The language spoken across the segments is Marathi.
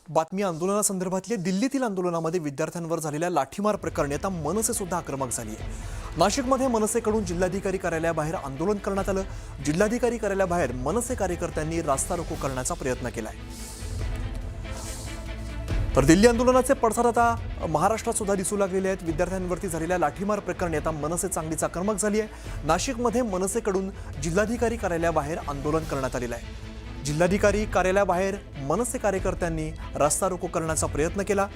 बातमी आंदोलनासंदर्भातली दिल्लीतील आंदोलनामध्ये विद्यार्थ्यांवर झालेल्या लाठीमार प्रकरणी आता मनसे सुद्धा आक्रमक झाली आहे। नाशिकमध्ये मनसेकडून जिल्हाधिकारी कार्यालयाबाहेर आंदोलन करण्यात आलं। जिल्हाधिकारी कार्यालयाबाहेर मनसे कार्यकर्त्यांनी रास्ता रोको करण्याचा प्रयत्न केलाय। तर दिल्ली आंदोलनाचे पडसाद आता महाराष्ट्रात सुद्धा दिसू लागलेले आहेत। विद्यार्थ्यांवरती झालेल्या लाठीमार प्रकरणी आता मनसे चांगलीच आक्रमक झाली आहे। नाशिकमध्ये मनसेकडून जिल्हाधिकारी कार्यालयाबाहेर आंदोलन करण्यात आलेलं आहे। जिल्हाधिकारी कार्यालयाबाहेर मनसे कार्यकर्त्यांनी रास्ता रोको करण्याचा प्रयत्न केला।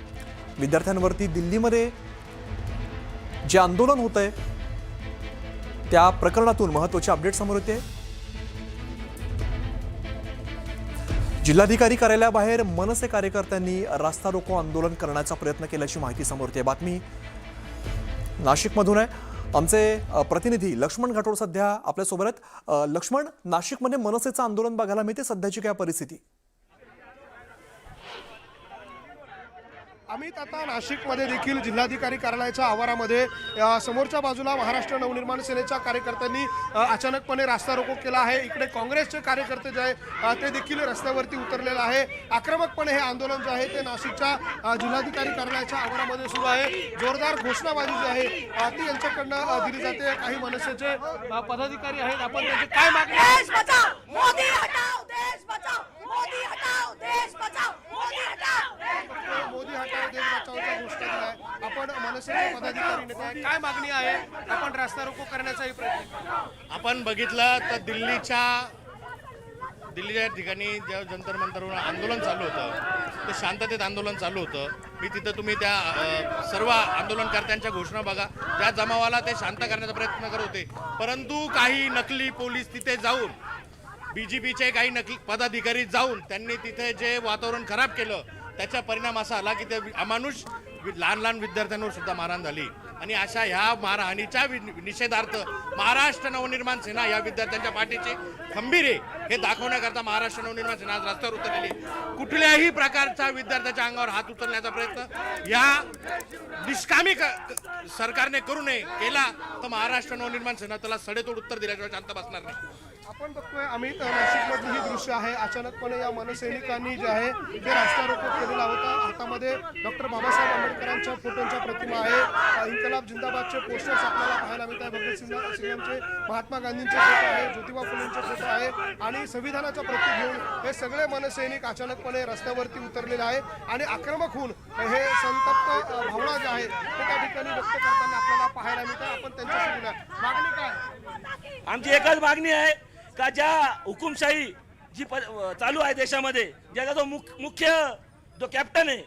विद्यार्थ्यांवरती दिल्लीमध्ये जे आंदोलन होतंय त्या प्रकरणातून महत्त्वाचे अपडेट समोर येते। जिल्हाधिकारी कार्यालयाबाहेर मनसे कार्यकर्त्यांनी रास्ता रोको आंदोलन करण्याचा प्रयत्न केल्याची माहिती समोर येते। बातमी नाशिकमधून आहे। आमचे प्रतिनिधी लक्ष्मण घाटोळ सध्या आपल्या सोबत आहेत। लक्ष्मण, नाशिकमध्ये मनसेचं आंदोलन बघायला मिळते, सध्याची काय परिस्थिती? अमित, आता नाशिकमध्ये देखील जिल्हाधिकारी कार्यालयाच्या आवारामध्ये समोरच्या बाजूला महाराष्ट्र नवनिर्माण सेनेच्या कार्यकर्त्यांनी अचानकपणे रास्ता रोको केला आहे। इकडे काँग्रेसचे कार्यकर्ते जे आहे ते देखील रस्त्यावरती उतरलेले आहे। आक्रमकपणे हे आंदोलन जे आहे ते नाशिकच्या जिल्हाधिकारी कार्यालयाच्या आवारामध्ये सुरू आहे। जोरदार घोषणाबाजी जी आहे ती यांच्याकडनं दिली जाते। काही मनसेचे पदाधिकारी आहेत, आपण त्यांची काय मागणी देश बचाओ मोदी हटाओ, देश बचाओ मोदी हटाओ, देश बचाओ मोदी हटाओ, मोदी हटाओ देश बचाओच्या घोषणा दिल्या। आपण मनसेचे पदाधिकारी नेते आहे, काय मागणी आहे? आपण रास्ता रोको करण्याचाही प्रयत्न आपण बघितलं तर दिल्लीच्या ठिकाणी जे जंतर मंतरवर आंदोलन चालू होतं ते शांततेत आंदोलन चालू होतं। मी तिथं तुम्ही त्या सर्व आंदोलनकर्त्यांच्या घोषणा बघा, ज्या जमावाला ते शांत करण्याचा प्रयत्न करत होते, परंतु काही नकली पोलीस तिथे जाऊन BJPचे काही नकली पदाधिकारी जाऊन त्यांनी तिथे जे वातावरण खराब केलं त्याचा परिणाम असा आला की ते अमानुष लहान विद्यार्थ्यांवर सुद्धा मारहाण झाली। आणि अशा ह्या मारहाणीच्या निषेधार्थ महाराष्ट्र नवनिर्माण सेना या विद्यार्थ्यांच्या पाठीचे खंबीर आहे हे दाखवण्याकरता महाराष्ट्र नवनिर्माण सेना आज रस्त्यावर उतरलेली। कुठल्याही प्रकारचा विद्यार्थ्याच्या अंगावर हात उचलण्याचा प्रयत्न या निष्कामी सरकारने करू नये, केला तर महाराष्ट्र नवनिर्माण सेना त्याला सडेतोड उत्तर दिल्याशिवाय शांत बसणार नाही। आपण बघतोय अमित, नाशिकमधली ही दृश्य आहे। अचानकपणे या मनसैनिकांनी जे आहे ते रास्ता रोको केलेला होता। हातामध्ये डॉक्टर बाबासाहेब आंबेडकरांच्या फोटोंच्या प्रतिमा आहे, इन्कलाब जिंदाबादचे पोस्टर्स आपल्याला पाहायला मिळत आहे। भगतसिंगांचे, महात्मा गांधींचे फोटो आहे, ज्योतिबा फुलेंचे फोटो आहे आणि संविधानाचा प्रतीक घेऊन हे सगळे मनसैनिक अचानकपणे रस्त्यावरती उतरलेले आहे आणि आक्रमक होऊन हे संतप्त भावना जे आहे ते त्या ठिकाणी व्यक्त करताना आपल्याला पाहायला मिळत आहे। आपण त्यांच्याशी बोलूया। मागणी काय? आमची एकच मागणी आहे का ज्या हुकुमशाही जी चालू आहे देशामध्ये, ज्याचा जो मुख्य जो कॅप्टन आहे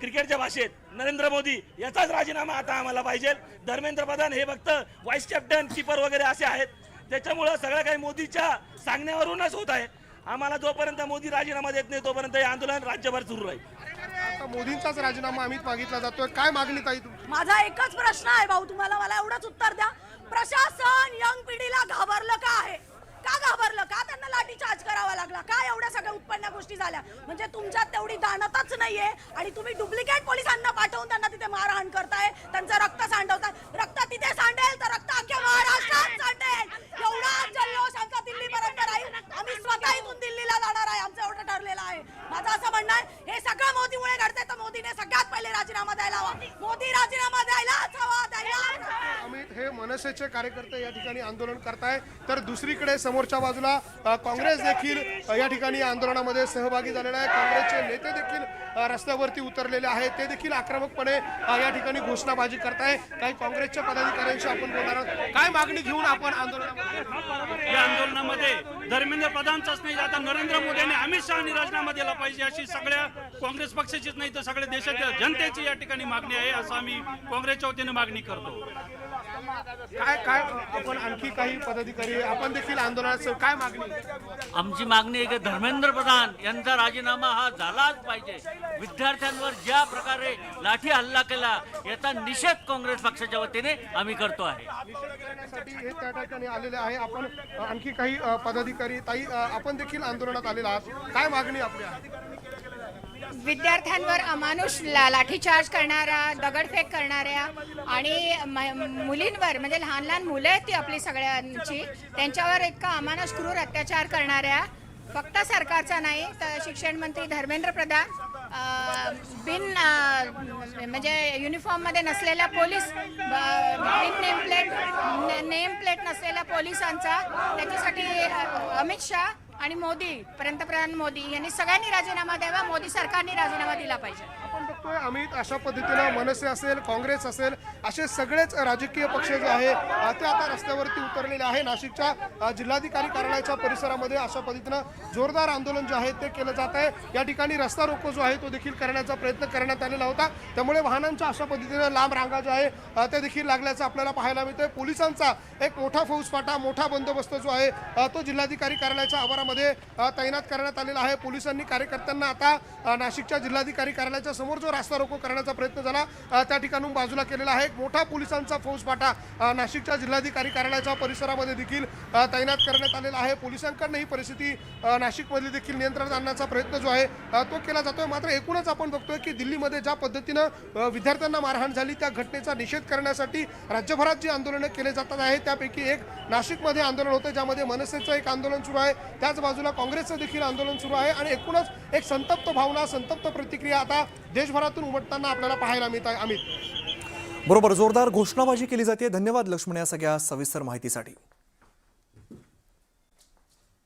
क्रिकेटच्या भाषेत नरेंद्र मोदी, याचाच राजीनामा आता आम्हाला पाहिजे। धर्मेंद्र प्रधान हे फक्त व्हाईस कॅप्टन, कीपर वगैरे असे आहेत, त्याच्यामुळं सगळं काही मोदीच्या सांगण्यावरूनच होत आहे। आम्हाला जोपर्यंत मोदी राजीनामा देत नाही तोपर्यंत हे आंदोलन राज्यभर सुरू राहील। आता मोदींचाच राजीनामा अमित मागितला जातोय, काय मागणी ताई तुमची? माझा एकच प्रश्न आहे भाऊ, तुम्हाला मला एवढंच उत्तर द्या। प्रशासन यंग पिढीला घाबरलं का आहे? का घाबरलं? का त्यांना लाठीचार्ज करावा लागला? का एवढ्या सगळ्या उत्पन्न गोष्टी झाल्या? म्हणजे तुमच्यात तेवढी दानतच नाहीये आणि तुम्ही डुप्लिकेट पोलिसांना पाठवून त्यांना तिथे मारहाण करताय, त्यांचं रक्त सांडवताय। रक्त तिथे सांडेल तर रक्त अख्ख्या महाराष्ट्रात सांडेल। एवढा जल्लोष आमचा दिल्लीपर्यंत राहील। आम्ही स्वतः इथून दिल्लीला जाणार आहे, आमचं एवढं ठरलेलं आहे। माझं असं म्हणणं आहे हे सगळं मोदीमुळे घडतंय, तर मोदीने सगळ्यात पहिले राजीनामा द्यायला हवा। मोदी राजीनामा द्यायलाच हवा, अमित, हे मनसेचे कार्यकर्ते या ठिकाणी आंदोलन करताय, तर दुसरीकडे समोरच्या बाजूला काँग्रेस देखील या ठिकाणी आंदोलनामध्ये सहभागी झालेला आहे। काँग्रेसचे नेते देखील रस्त्यावरती उतरलेले आहेत, ते देखील आक्रमकपणे या ठिकाणी घोषणाबाजी करताय। काही काँग्रेसच्या पदाधिकाऱ्यांशी आपण बोलणार आहोत। काय मागणी घेऊन आपण आंदोलनामध्ये? या आंदोलनामध्ये धर्मेंद्र प्रधानचाच नाही, आता नरेंद्र मोदी आणि अमित शहानी राजीनामा दिला पाहिजे अशी सगळ्या काँग्रेस पक्षाचीच नाही तर सगळ्या देशाच्या जनतेची या ठिकाणी मागणी आहे, असं आम्ही काँग्रेसच्या वतीने मागणी करतो। काय आपण आणखी काही पदाधिकारी आपण देखील आंदोलनात काय मागणी? आमची मागणी आहे की धर्मेंद्र प्रधान यांचा राजीनामा हा झालाच पाहिजे। विद्यार्थ्यांवर ज्या प्रकारे लाठी हल्ला केला याचा निषेध काँग्रेस पक्षाच्या वतीने आम्ही करतो आहे। हे त्या ठिकाणी आलेले आहे। आपण आणखी काही पदाधिकारी ताई आपण देखील आंदोलनात आलेला आहात, काय मागणी आपली आहे? विद्यार्थ्यांवर अमानुष लाठीचार्ज करणाऱ्या, दगडफेक करणाऱ्या आणि मुलींवर म्हणजे लहान लहान मुलं आहेत ती आपली सगळ्यांची, त्यांच्यावर इतका अमानुष क्रूर अत्याचार करणाऱ्या फक्त सरकारचा नाही तर शिक्षण मंत्री धर्मेंद्र प्रधान म्हणजे युनिफॉर्ममध्ये नसलेल्या पोलीस बिन नेम प्लेट नसलेल्या पोलिसांचा त्याच्यासाठी अमित शाह आणि मोदी, पंतप्रधान मोदी यांनी सगळ्यांनी राजीनामा द्यावा. मोदी सरकारने राजीनामा दिला पाहिजे. आपण बघतोय अमित, अशा पद्धतीनं मनसे असेल, काँग्रेस असेल, असे सगळेच राजकीय पक्ष जे आहे ते आता रस्त्यावरती उतरलेले आहे. नाशिकच्या जिल्हाधिकारी कार्यालयाच्या परिसरामध्ये अशा पद्धतीनं जोरदार आंदोलन जे आहे ते केलं जात आहे. या ठिकाणी रस्ता रोको जो आहे तो देखील करण्याचा प्रयत्न करण्यात आलेला होता. त्यामुळे वाहनांच्या अशा पद्धतीनं लांब रांगा ज्या आहे ते देखील लागल्याचं आपल्याला पाहायला मिळतंय. पोलिसांचा एक मोठा फौजफाटा, मोठा बंदोबस्त जो आहे तो जिल्हाधिकारी कार्यालयाच्या आवारामध्ये तैनात करण्यात आलेला आहे. पोलिसांनी कार्यकर्त्यांना आता नाशिकच्या जिल्हाधिकारी कार्यालयाच्या समोर जो रास्ता रोको करण्याचा प्रयत्न झाला त्या ठिकाणून बाजूला केलेला आहे. एक मोठा पोलिसांचा फौजफाटा नाशिकच्या जिल्हाधिकारी कार्यालयाच्या परिसरामध्ये देखील तैनात करण्यात आलेला आहे. पोलिसांकडनं ही परिस्थिती नाशिकमध्ये देखील नियंत्रणात आणण्याचा प्रयत्न जो आहे तो केला जातोय. मात्र एकूणच आपण बघतोय की दिल्लीमध्ये ज्या पद्धतीनं विद्यार्थ्यांना मारहाण झाली त्या घटनेचा निषेध करण्यासाठी राज्यभरात जी आंदोलनं केले जातात आहे त्यापैकी एक नाशिकमध्ये आंदोलन होतं, ज्यामध्ये मनसेचं एक आंदोलन सुरू आहे, त्याच बाजूला काँग्रेसचं देखील आंदोलन सुरू आहे. आणि एकूणच एक संतप्त भावना, संतप्त प्रतिक्रिया आता देशभरातून उमटताना आपल्याला पाहायला मिळत आहे. अमित, बरोबर, जोरदार घोषणाबाजी केली जाते. धन्यवाद लक्ष्मण या सगळ्या सविस्तर माहितीसाठी.